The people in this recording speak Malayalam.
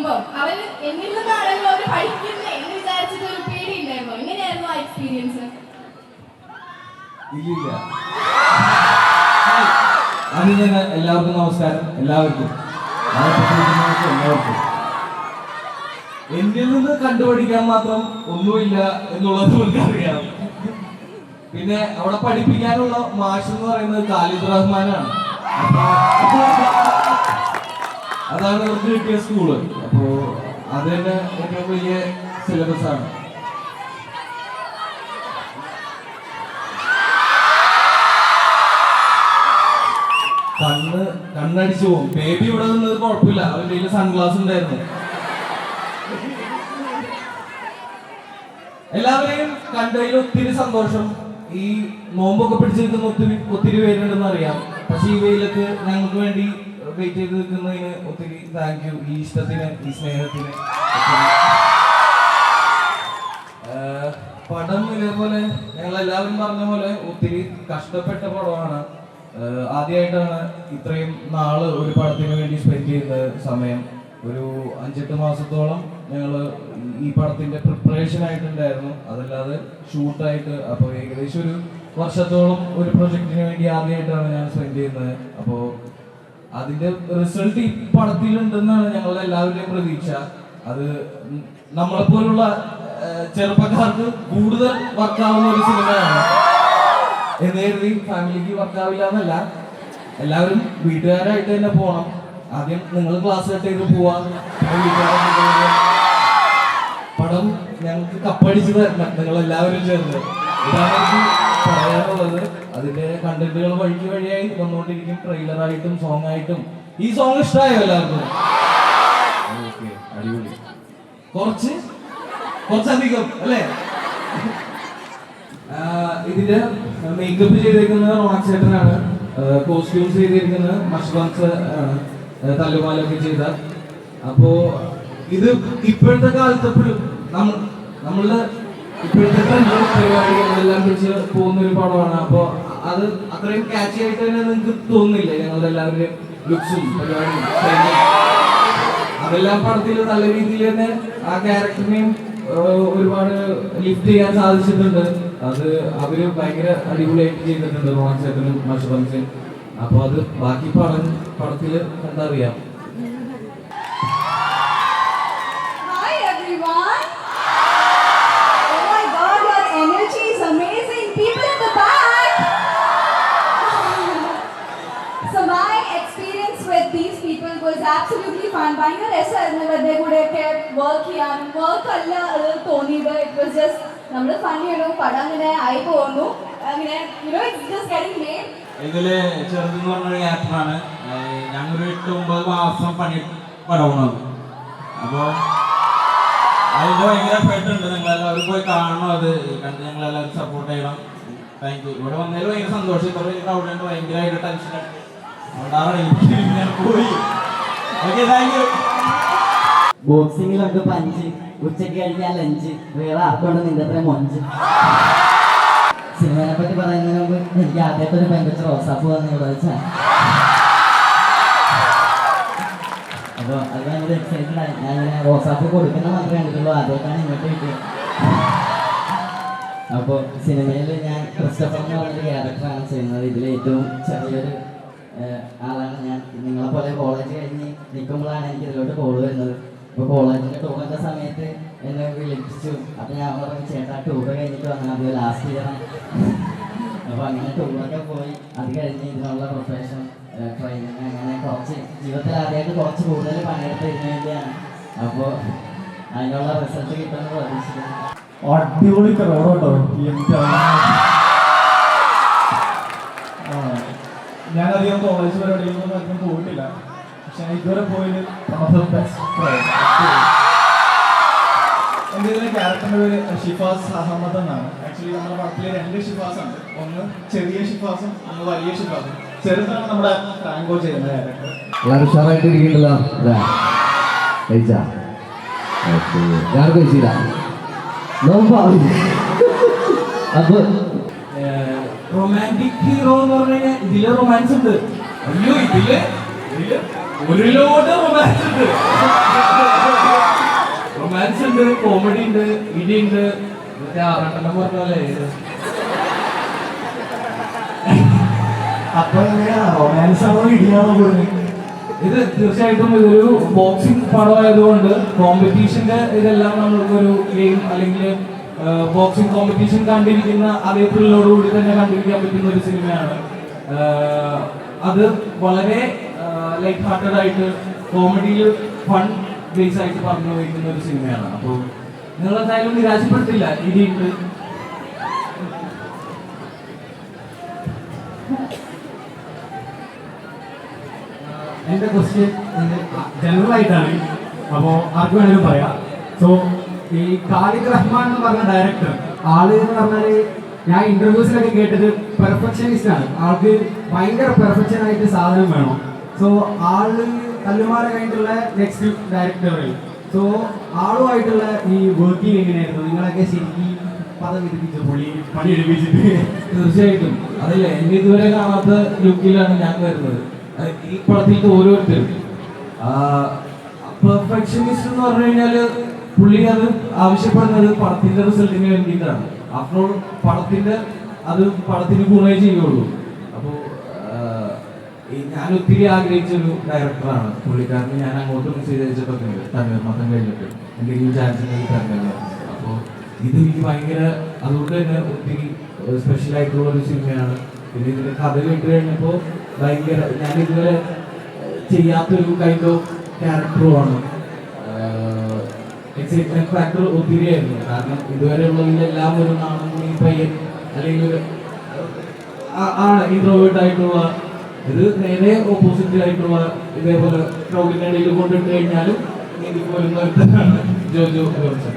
പഠിക്കുമ്പോൾ അവർ എന്നിൽ നിന്നാണല്ലോ അവർ പഠിക്കുന്നേ എന്ന് വിചാരിച്ചിട്ട് ഒരു പേടിയില്ലായിരുന്നോ? എങ്ങനെയായിരുന്നു ആ എക്സ്പീരിയൻസ്? ഇല്ല. ആദ്യം എല്ലാവർക്കും നമസ്കാരം. എല്ലാവർക്കും എന്നിൽ നിന്ന് കണ്ടുപഠിക്കാൻ മാത്രം ഒന്നുമില്ല എന്നുള്ളത് നമുക്കറിയാം. പിന്നെ അവിടെ പഠിപ്പിക്കാനുള്ള മാഷ് എന്ന് പറയുന്നത് ഖാലിദ് റഹ്മാനാണ്. അതാണ് അവർക്ക് കിട്ടിയ സ്കൂള്. അപ്പോ അത് തന്നെ ഏറ്റവും വലിയ സിലബസ് ആണ്. കണ്ണടിച്ചു പോകും. ബേബി ഇവിടെ നിന്നത് കുഴപ്പമില്ല, അവന്റെ കയ്യിൽ സൺഗ്ലാസ് ഉണ്ടായിരുന്നു. എല്ലാവരെയും കണ്ടതിൽ ഒത്തിരി സന്തോഷം. ഈ നോമ്പൊക്കെ പിടിച്ചിരിക്കുന്ന ഒത്തിരി പേരുണ്ടെന്ന് അറിയാം. പക്ഷെ ഈ വെയിലത്ത് ഞങ്ങൾക്ക് വേണ്ടി വെയിറ്റ് ചെയ്ത് നിൽക്കുന്നതിന് ഒത്തിരി താങ്ക് യു. ഈ ഇഷ്ടത്തിന്, ഈ സ്നേഹത്തിന്. പടം ഇതേപോലെ ഞങ്ങൾ എല്ലാവരും പറഞ്ഞ പോലെ ഒത്തിരി കഷ്ടപ്പെട്ട പടമാണ്. ആദ്യമായിട്ടാണ് ഇത്രയും നാള് ഒരു പടത്തിന് വേണ്ടി സ്പെൻഡ് ചെയ്യുന്ന സമയം. ഒരു 5-8 മാസത്തോളം ഞങ്ങൾ ഈ പടത്തിന്റെ പ്രിപ്പറേഷൻ ആയിട്ടുണ്ടായിരുന്നു, അതല്ലാതെ ഷൂട്ടായിട്ട്. അപ്പോൾ ഏകദേശം ഒരു വർഷത്തോളം ഒരു പ്രൊജക്റ്റിന് വേണ്ടി ആദ്യമായിട്ടാണ് ഞാൻ സ്പെൻഡ് ചെയ്യുന്നത്. അപ്പോൾ അതിന്റെ റിസൾട്ട് ഈ പടത്തിലുണ്ടെന്നാണ് ഞങ്ങളുടെ എല്ലാവരുടെയും പ്രതീക്ഷ. അത് നമ്മളെപ്പോലുള്ള ചെറുപ്പക്കാർക്ക് കൂടുതൽ വർക്കാവുന്ന ഒരു സിനിമയാണ് എന്ന് കരുതി ഫാമിലിക്ക് വർക്കാവില്ല എന്നല്ല. എല്ലാവരും വീട്ടുകാരായിട്ട് തന്നെ പോകണം. ആദ്യം നിങ്ങൾ ക്ലാസ് കട്ട് ചെയ്ത് പോവാം, പടം ഞങ്ങൾക്ക് കപ്പടിച്ച് തരണം നിങ്ങൾ എല്ലാവരും ചേർന്ന്. ഇതാണ് എനിക്ക് പറയാനുള്ളത്. അതിന്റെ കണ്ടന്റുകൾ വഴിയായി വന്നുകൊണ്ടിരിക്കും, ട്രെയിലറായിട്ടും സോങ് ആയിട്ടും. ഈ സോങ് ഇഷ്ടമായോ എല്ലാവർക്കും? ഓക്കെ, അടിപൊളി. കുറച്ചധികം അല്ലേ? ഇതിന്റെ മേക്കപ്പ് ചെയ്തിരിക്കുന്നത് റോണക് ചേട്ടനാണ്. കോസ്റ്റ്യൂംസ് ചെയ്തിരിക്കുന്നത് മഷ്ബാൻസ് ആണ്, തല്ലുമാലൊക്കെ ചെയ്ത. അപ്പോ ഇത് ഇപ്പോഴത്തെ കാലത്ത് നമ്മളുടെ ഇപ്പോഴത്തെ പരിപാടികളെല്ലാം പിടിച്ച് പോകുന്ന ഒരു പടമാണ്. അപ്പോ അത് അത്രയും ക്യാച്ചി ആയിട്ട് തന്നെ നിങ്ങൾക്ക് തോന്നുന്നില്ലേ? ഞങ്ങളുടെ എല്ലാവരുടെയും ലുക്സും പരിപാടിയും അതെല്ലാം പടത്തിൽ നല്ല രീതിയിൽ തന്നെ ആ ക്യാരക്ടറിനെയും ഒരുപാട് ലിഫ്റ്റ് ചെയ്യാൻ സാധിച്ചിട്ടുണ്ട്. അത് അവര് ഭയങ്കര അടിപൊളിയായിട്ട് ചെയ്തിട്ടുണ്ട്, റോണക് ചേട്ടനും മഷബൻസും. അപ്പൊ അത് ബാക്കി പടത്തില് കണ്ടറിയാം. Absolutely fun. ഭയങ്കര രസമായിരുന്നു ഇവരുടെ കൂടെയൊക്കെ വർക്ക് ചെയ്യാനും. വർക്ക് അല്ല അത് തോന്നിയത്, ഇറ്റ് വാസ് ജസ്റ്റ് നമ്മൾ ഫണ്ണിയാണ്. പടം അങ്ങനെ ആയി പോകുന്നു. അങ്ങനെ ഇതില് ചെറുതെന്ന് പറഞ്ഞൊരു ക്യാരക്ടറാണ്. ഞങ്ങളൊരു 8-9 മാസം പടമാണ്. അപ്പൊ അതിന്റെ ഭയങ്കര എഫേർട്ട് ഉണ്ട്. നിങ്ങളെല്ലാവരും പോയി കാണണം. അത് കണ്ട് ഞങ്ങളെല്ലാവരും സപ്പോർട്ട് ചെയ്യണം. Thank you. ഇവിടെ വന്നതിൽ ഭയങ്കര സന്തോഷം. ഇത്ര വലിയ ക്രൗഡുണ്ട്, ഭയങ്കരമായിട്ട് ടെൻഷൻ പോയി. ബോക്സിങ്ങിലൊക്കെ 5, ഉച്ചയ്ക്ക് കഴിഞ്ഞാൽ 5, വേറെ ആർക്കൊണ്ട് നിന്റെ അത്ര മൊഞ്ച്. സിനിമയെ പറ്റി പറയുന്നതിന് മുമ്പ് എനിക്ക് ആദ്യമായിട്ട് ഒരു പെൺകൊച്ച് റോസാപ്പ് വന്ന് ഇവിടെ വെച്ചാൽ. അപ്പോൾ അത് ഭയങ്കര എക്സൈറ്റഡ് ആയി. ഞാൻ ഇങ്ങനെ റോസാപ്പ് കൊടുക്കുന്ന മാത്രമേ കണ്ടിട്ടുള്ളൂ, ആദ്യമായിട്ടാണ് ഇങ്ങോട്ട് കിട്ടിയത്. അപ്പോൾ സിനിമയിൽ ഞാൻ ക്രിസ്റ്റഫർ എന്ന് പറഞ്ഞൊരു ക്യാരക്ടറാണ് ചെയ്യുന്നത്. ഇതിൽ ഏറ്റവും ചെറിയൊരു ആളാണ് ഞാൻ. നിങ്ങളെപ്പോലെ കോളേജ് കഴിഞ്ഞ് നിൽക്കുമ്പോഴാണ് എനിക്ക് ഇതിലോട്ട് കോൾ വരുന്നത്. ഇപ്പോൾ കോളേജിൻ്റെ ടൂറിൻ്റെ സമയത്ത് എന്നെ വിളിപ്പിച്ചു. അപ്പോൾ ഞാൻ പറഞ്ഞു, ചേട്ടാ ടൂറ് കഴിഞ്ഞിട്ട് വന്നാൽ മതിയോ, ലാസ്റ്റ് ഇയറാണ്. അപ്പോൾ അങ്ങനെ ടൂറൊക്കെ പോയി അത് കഴിഞ്ഞ് ഇതിനുള്ള പ്രൊഫഷൻ ട്രെയിനിങ് അങ്ങനെ കുറച്ച് ജീവിതത്തിൽ ആദ്യമായിട്ട് കുറച്ച് കൂടുതൽ പണിയെടുത്തതിന് വേണ്ടിയാണ്. അപ്പോൾ അതിനുള്ള റിസൾട്ട് കിട്ടുമെന്ന് പ്രതീക്ഷിക്കുന്നു. അടിപൊളി കറോട്ടോ. ഞാനധികം കോളേജ് പരിപാടികളൊന്നും അധികം പോയിട്ടില്ല. പക്ഷെ ഞാൻ ഇതുവരെ പോയത് എൻ്റെ ഇതിലെ ക്യാരക്ടറിൻ്റെ പേര് ഷിഫാസ് അഹമ്മദ് എന്നാണ്. ആക്ച്വലി നമ്മുടെ പടത്തിലെ 2 ഷിഫാസ് ഉണ്ട്. ഒന്ന് ചെറിയ ഷിഫാസും ഒന്ന് വലിയ ഷിഫാസും. ചെറുതാണ് നമ്മുടെ ടാങ്കോ ചെയ്യുന്ന ക്യാരക്ടർ. എല്ലാവരും ഉഷാറായിട്ട് ഇരിക്കണ്ടല്ലോ. ഞാൻ കഴിച്ചില്ല. അപ്പൊ റൊമാൻറ്റിക് ഹീറോ എന്ന് പറഞ്ഞു കഴിഞ്ഞാൽ ഇതില് റൊമാൻസ് ഉണ്ട്. അയ്യോ ഇതില് ഒരു ലോഡ് റൊമാൻസ് ഉണ്ട്. കോമഡി ഉണ്ട്, ഇടിയുണ്ട്, മറ്റേ ആറാട്ടെണ്ണം പറഞ്ഞ പോലെ. അപ്പൊ എങ്ങനെയാ റൊമാൻസ് ആണോ ഇടിയാണോ കൂടുതൽ? ഇത് തീർച്ചയായിട്ടും ഇതൊരു ബോക്സിംഗ് പടമായതുകൊണ്ട് കോമ്പറ്റീഷന്റെ ഇതെല്ലാം നമ്മൾക്കൊരു ഗെയിം അല്ലെങ്കിൽ ബോക്സിംഗ് കോമ്പറ്റീഷൻ കണ്ടിരിക്കുന്ന അതേ ത്രില്ലോടുകൂടി തന്നെ കണ്ടിരിക്കാൻ പറ്റുന്ന ഒരു സിനിമയാണ്. അത് വളരെ ലൈറ്റ് ഹാർട്ടഡ് ആയിട്ട് കോമഡിയിൽ ഫൺ ബേസ് ആയിട്ട് പറഞ്ഞു വയ്ക്കുന്ന ഒരു സിനിമയാണ്. അപ്പോൾ നിങ്ങൾ എന്തായാലും നിരാശപ്പെടുത്തില്ല. ഇടിയുണ്ട്. എൻ്റെ ക്വസ്റ്റ്യൻ ജനറൽ ആയിട്ടാണ്, അപ്പോൾ ആർക്ക് വേണമെങ്കിലും പറയാം. സോ ഈ ഖാലിദ് റഹ്മാൻ എന്ന് പറഞ്ഞ ഡയറക്ടർ ആള് എന്ന് പറഞ്ഞാൽ ഞാൻ ഇന്റർവ്യൂസിലൊക്കെ കേട്ടത് പെർഫെക്ഷനിസ്റ്റ് ആണ്. ആൾക്ക് ഭയങ്കര പെർഫെക്ഷൻ ആയിട്ട് സാധനം വേണം. സോ ആള് തല്ലുമാല കഴിഞ്ഞിട്ടുള്ള നെക്സ്റ്റ് ഡയറക്ടറിൽ സോ ആളുമായിട്ടുള്ള ഈ വർക്കിംഗ് എങ്ങനെയായിരുന്നു? നിങ്ങളൊക്കെ ശരിക്കും പദം വിധിപ്പിച്ചു പുള്ളി പണിയെടുപ്പിച്ചിട്ട്? തീർച്ചയായിട്ടും അതല്ലേ, എന്നെ ഇതുവരെ കാണാത്ത ലുക്കിലാണ് ഞാൻ വരുന്നത്. ഈ പടത്തിലത്തെ ഓരോരുത്തരും പെർഫെക്ഷനിസ്റ്റ് എന്ന് പറഞ്ഞു കഴിഞ്ഞാല് പുള്ളി അത് ആവശ്യപ്പെടുന്നത് പടത്തിന്റെ റിസൾട്ടിന് വേണ്ടിയിട്ടാണ്. ആഫ്റ്റർ ഓൾ പടത്തിന് ഗുണേ ചെയ്യുള്ളൂ. അപ്പോൾ ഞാൻ ഒത്തിരി ആഗ്രഹിച്ചൊരു ഡയറക്ടറാണ് പുള്ളിക്കാരന്. ഞാൻ അങ്ങോട്ട് മെസ്സേജ് അയച്ചിട്ടൊക്കെ ഉണ്ട് തണ്ണീർമത്തം കഴിഞ്ഞിട്ട് എന്തെങ്കിലും ചാൻസ് ഉണ്ടെങ്കിൽ തരണം. അപ്പോൾ ഇത് എനിക്ക് ഭയങ്കര, അതുകൊണ്ട് തന്നെ ഒത്തിരി സ്പെഷ്യൽ ആയിട്ടുള്ള ഒരു സിനിമയാണ്. പിന്നെ ഇതിന്റെ കഥ കേട്ട് കഴിഞ്ഞപ്പോൾ ഭയങ്കര, ഞാൻ ഇതുവരെ ചെയ്യാത്തൊരു കൈൻഡ് ഓഫ് ക്യാരക്ടറുമാണ്. എക്സൈറ്റ്മെന്റ് ഫാക്ടർ ഒത്തിരി ആയിരുന്നു. കാരണം ഇതുവരെ ഉള്ളതിലെല്ലാം ഒരു നാണം കൂടി പയ്യൻ അല്ലെങ്കിൽ ആണ് ഇൻട്രോവേർട്ട് ആയിട്ടുള്ള, ഇത് നേരെ ഓപ്പോസിറ്റ് ആയിട്ടുള്ള ഇതേപോലെ ക്രൗഡിന്റെ ഇടയിൽ കൊണ്ടിട്ട് കഴിഞ്ഞാലും എനിക്ക് വരുന്ന ഒരുത്തനാണ് ജോജോ ജോൺസൺ.